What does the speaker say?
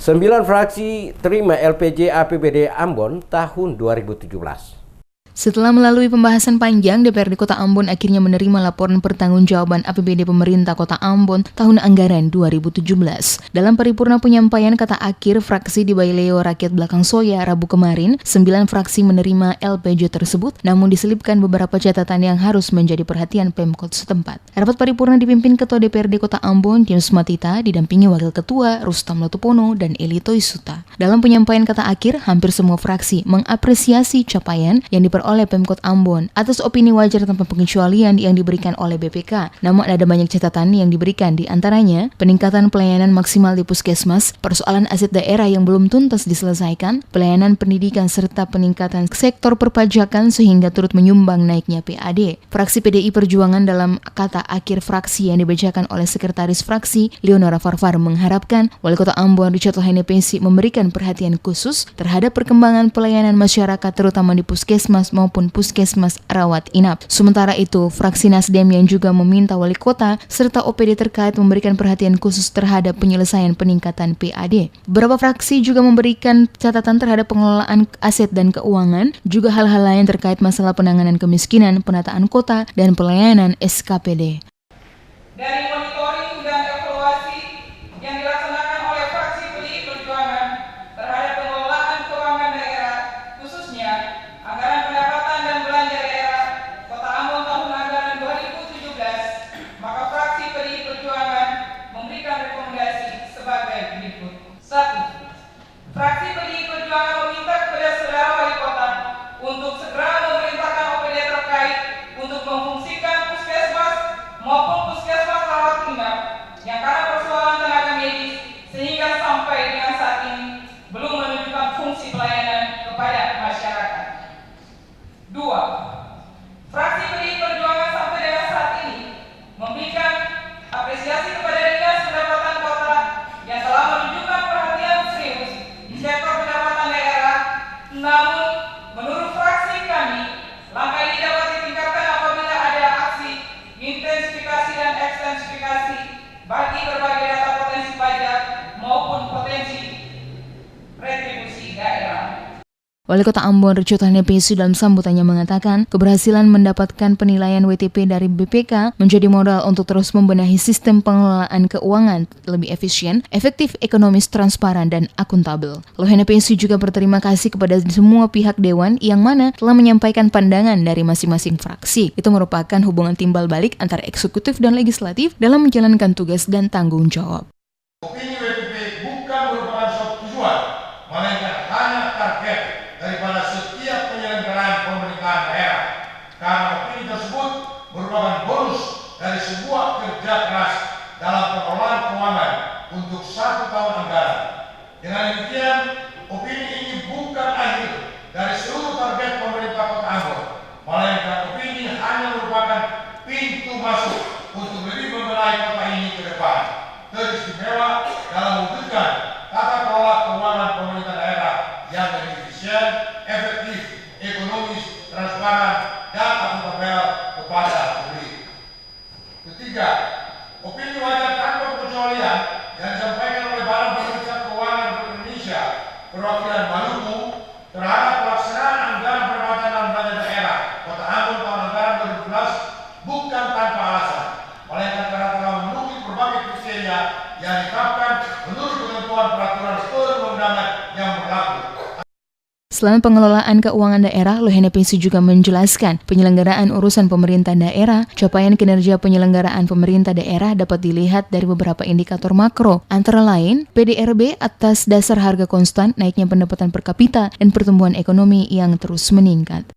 9 fraksi terima LPJ APBD Ambon tahun 2017. Setelah melalui pembahasan panjang, DPRD Kota Ambon akhirnya menerima laporan pertanggungjawaban APBD pemerintah Kota Ambon tahun anggaran 2017. Dalam paripurna penyampaian kata akhir fraksi di Baileo Rakyat Belakang Soya Rabu kemarin, 9 fraksi menerima LPJ tersebut, namun diselipkan beberapa catatan yang harus menjadi perhatian Pemkot setempat. Rapat paripurna dipimpin Ketua DPRD Kota Ambon, James Matita, didampingi Wakil Ketua Rustam Latupono dan Elito Isuta. Dalam penyampaian kata akhir, hampir semua fraksi mengapresiasi capaian yang diperoleh oleh Pemkot Ambon atas opini wajar tanpa pengecualian yang diberikan oleh BPK. Namun ada banyak catatan yang diberikan, di antaranya peningkatan pelayanan maksimal di puskesmas, persoalan aset daerah yang belum tuntas diselesaikan, pelayanan pendidikan serta peningkatan sektor perpajakan sehingga turut menyumbang naiknya PAD. Fraksi PDI Perjuangan dalam kata akhir fraksi yang dibacakan oleh Sekretaris Fraksi Leonora Farfar mengharapkan Wali Kota Ambon Richard Lahenepesi memberikan perhatian khusus terhadap perkembangan pelayanan masyarakat terutama di puskesmas maupun puskesmas rawat inap. Sementara itu, fraksi Nasdem yang juga meminta wali kota serta OPD terkait memberikan perhatian khusus terhadap penyelesaian peningkatan PAD. Beberapa fraksi juga memberikan catatan terhadap pengelolaan aset dan keuangan, juga hal-hal lain terkait masalah penanganan kemiskinan, penataan kota, dan pelayanan SKPD. Dari monitoring dan evaluasi yang dilaksanakan oleh fraksi PDI Perjuangan terhadap pengelolaan keuangan daerah, khususnya anggaran pendapatan dan belanja daerah Kota Ambon tahun anggaran 2017, maka fraksi PDI Perjuangan memberikan rekomendasi sebagai berikut. 1. Fraksi PDI Perjuangan meminta kepada saudara wali kota untuk segera memerintahkan OPD terkait untuk memfungsikan puskesmas maupun puskesmas rawat inap yang karena persoalan tenaga medis sehingga sampai dengan saat ini belum menunjukkan fungsi pelayanan kepada masyarakat. 2. Fraksi PDI Perjuangan sampai dengan saat ini memberikan apresiasi kepada Dinas Pendapatan Kota yang telah menunjukkan perhatian serius di sektor pendapatan daerah. Namun, menurut fraksi kami, langkah ini dapat ditingkatkan apabila ada aksi intensifikasi dan ekstensifikasi bagi berbagai data potensi pajak maupun potensi retribusi daerah. Wali Kota Ambon Richard Lahenepesi dalam sambutannya mengatakan keberhasilan mendapatkan penilaian WTP dari BPK menjadi modal untuk terus membenahi sistem pengelolaan keuangan lebih efisien, efektif, ekonomis, transparan, dan akuntabel. Lahenepesi juga berterima kasih kepada semua pihak Dewan yang mana telah menyampaikan pandangan dari masing-masing fraksi. Itu merupakan hubungan timbal balik antara eksekutif dan legislatif dalam menjalankan tugas dan tanggung jawab. Opini WTP bukan merupakan suatu tujuan, melainkan hanya target daripada setiap penyelenggaraan pemerintahan daerah, karena opini tersebut merupakan bonus dari sebuah kerja keras dalam pengelolaan keuangan untuk 1 tahun anggaran. Dengan demikian, opini ini bukan akhir dari seluruh target pemerintah Kota Ambon, melainkan opini hanya merupakan pintu masuk untuk lebih membenahi kota ini ke depan, teristimewa dalam mewujudkan tata kelola keuangan pemerintah daerah yang lebih efisien, efektif, ekonomis, transparan, dan akuntabel kepada publik. Ketiga, opini wajar tanpa pengecualian yang disampaikan oleh Badan Pemeriksa Keuangan Republik Indonesia perwakilan Maluku terhadap pelaksanaan anggaran pendapatan dan belanja daerah Kota Ambon tahun anggaran 2017 bukan tanpa alasan, melainkan karena telah memenuhi berbagai kriteria yang ditetapkan menurut ketentuan peraturan perundang-undangan yang berlaku. Selain pengelolaan keuangan daerah, Lahenepesi juga menjelaskan penyelenggaraan urusan pemerintah daerah, capaian kinerja penyelenggaraan pemerintah daerah dapat dilihat dari beberapa indikator makro, antara lain PDRB atas dasar harga konstan, naiknya pendapatan per kapita, dan pertumbuhan ekonomi yang terus meningkat.